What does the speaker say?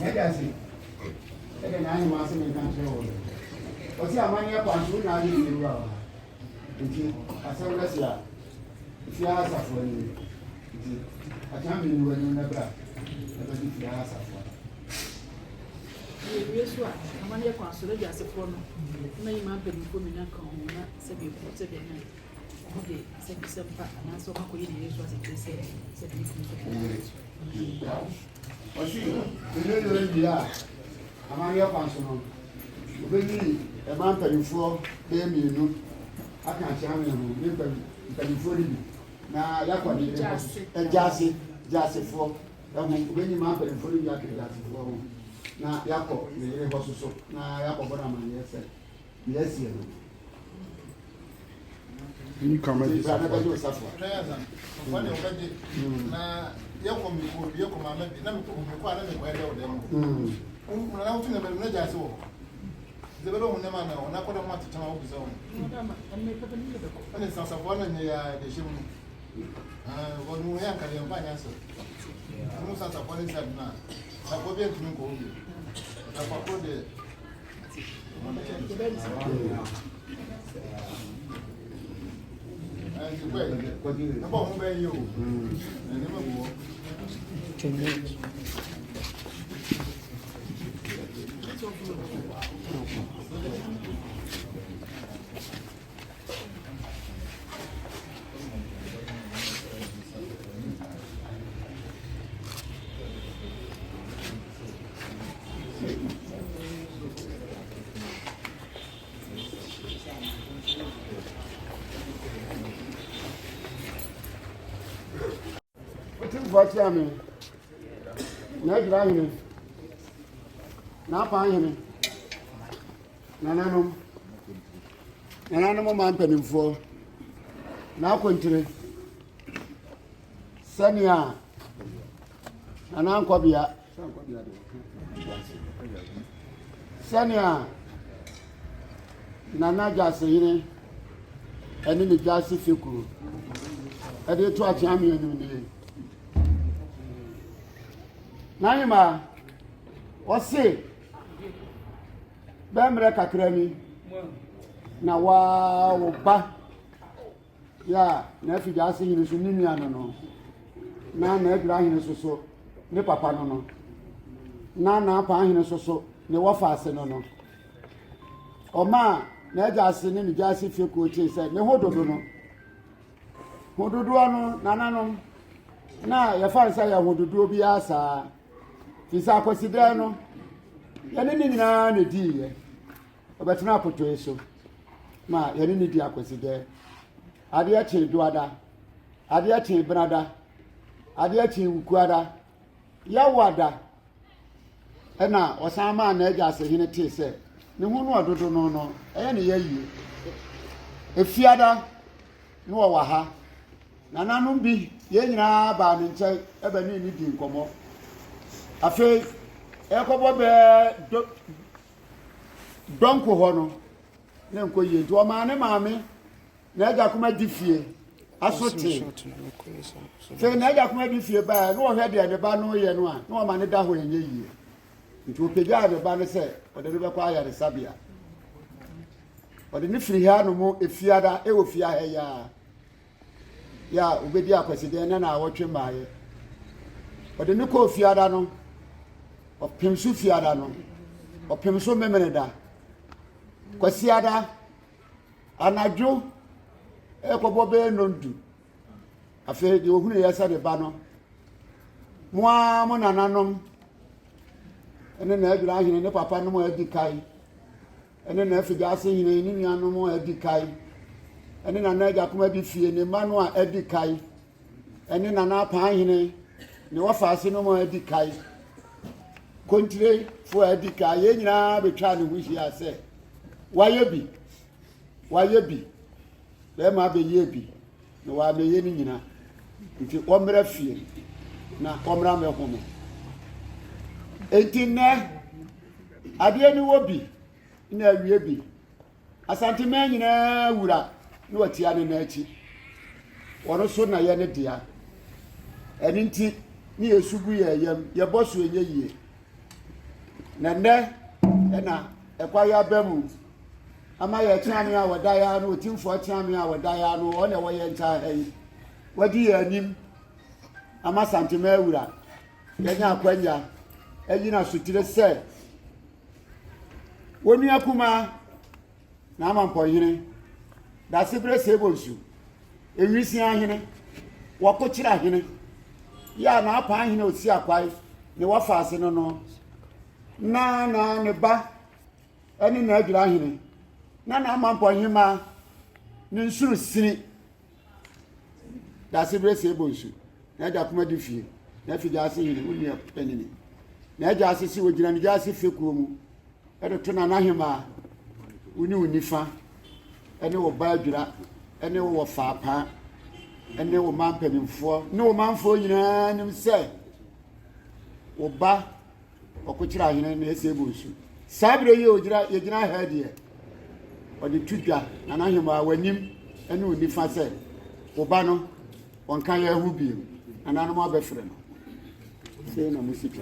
Hegasi. Ede na anyị wasị m kan so. Osi amani ya kwantu na anyị dị ruwa. Nti asemblesia. Fi asafo ni. Nti atambi ni wani na bra. Ebe di fi asafo. Yesu a amani ya kwantu na Gyaasefo no. Na yi ma bedi ko mi na kan ho na se bi ko se bi na. Okay, se bi se pa na so ma ko yi Yesu asete se bi ko. Osi, ile dia. Amani ya kwantu no. Obeni e ma mpanifo be mienu. Aka achame no, ni mpanifo ni bi. Na yakwa ni Gyaasefo. Obeni ma mpanifo ni ya Gyaasefo. Na yakọ yere hososo na yakọ bona man yese yesi no ni kama di safa wani obedi na yakọ mi ko yakọ ma me na mi ko ana me ko ede o dem na utu na me Gyaase wo de belo mun na na ko da ma tata ma obiza wo ani sasa bona ne ya de shimu wonu ya ka le mpa nya so mu sasa bona sa na sa ko bien tu ko obi na kwa de Vatiame. Na gira hene. Na pa hene. Nananom ma mpanimfo. Na akontire. Sania. Nana nkobia. Sania. Nana Gyaasehene. Eni ni Gyaase fikuru. Ede to atiame enu ni. Naima wose bemre kakrami na wa wo ba ya na fi Gyaasehene so ni nua no na agra hene so ne papa no na pa hene so ne wofa ase no oma na Gyaasehene ni Gyaase fie ko che se ne hododo no nananom na ya fansa ya hododo bi asa fisa akwaside no yene ni nyina na di ye obetena apoto eso ma yene ni di akwaside ade a che duada ade a che brada ade a che wukuada ya wada ena osama na Gyaasehene te se ne hu no ododo no eye ne yayi efiada no wa ha nananom bi ye nyina ba ne nche ebe ni di nkomo afi ekobo be donko ho no ne nko yi nti o ma ne maame na eja kuma di fie asote fe na eja kuma di fie ba no hwe de ne ba no ye no a no ma ne da ho enye yi nti o pega de ba ne se o de be kwa ya de sabia o de ne firi ha no mo efiada e wo fia ha ya obedi akwaside na na awotwe maaye o de ne ko fiada no opemsu fiada no opemsu memeneda kwasiada anadwo ekobo be nondu afi de ohunu yesa de ba no mo nananom ene na agra hene ne papa no mo adi kai ene na afi Gyaasehene ni nuanom mo adi kai ene na naga kuma bi fie ne manu a adi kai ene na na pa hene ne wafa ase no mo adi kai kontire fo adi kai ye nyina betwa ne huhi ase waye bi be ma be ye bi ne wa be ye ni nyina nti omra fie na omra me home enti ne ade ni wo bi na awie bi Asante ma nyina wura no atia ne na achi ɔno so na yɛ ne dea ɛno nti ne yɛsugu yɛ yam yɛbɔ so ɛnyɛ yie na nnɛ ɛna ɛkwa yɛ aba mu ama yɛ kyame a wɔda yɛ ano otimfoɔ kyame a wɔda yɛ ano ɔne wɔyɛ nkyɛn ha yi wɔdi yɛ anim ama santema awura yɛnya akwanya ɛyi na sotire sɛ wɔnua kuma na Mamponghene da sebre sebonsu ewisi ahene wɔkokyere ahene ya na apa ahene osi akwai ne wɔfa ase no na ne ba ɛne na adwira ahene na Mamponghene ma ne nsuru sini da sebre sebonsu na agya kuma di fie na fi Gyaasehene unia penini na agya asisi wogyina ne Gyaase fekuo mu ɛde to na nahema uni unifa ɛne wo ba adwira ɛne wo faapa ɛne wo mampanimfoɔ ne wo manfoɔ nyinaa nim sɛ wo ba ɔkokyere ahene na ɛsɛ bonsu saa bere yi ogyira yɛgyina ha deɛ ɔde tudwa na nahema wanim ɛne unifa sɛ wo ba no ɔnka yɛ ho bio ananom abɛfrɛ no sei na musiki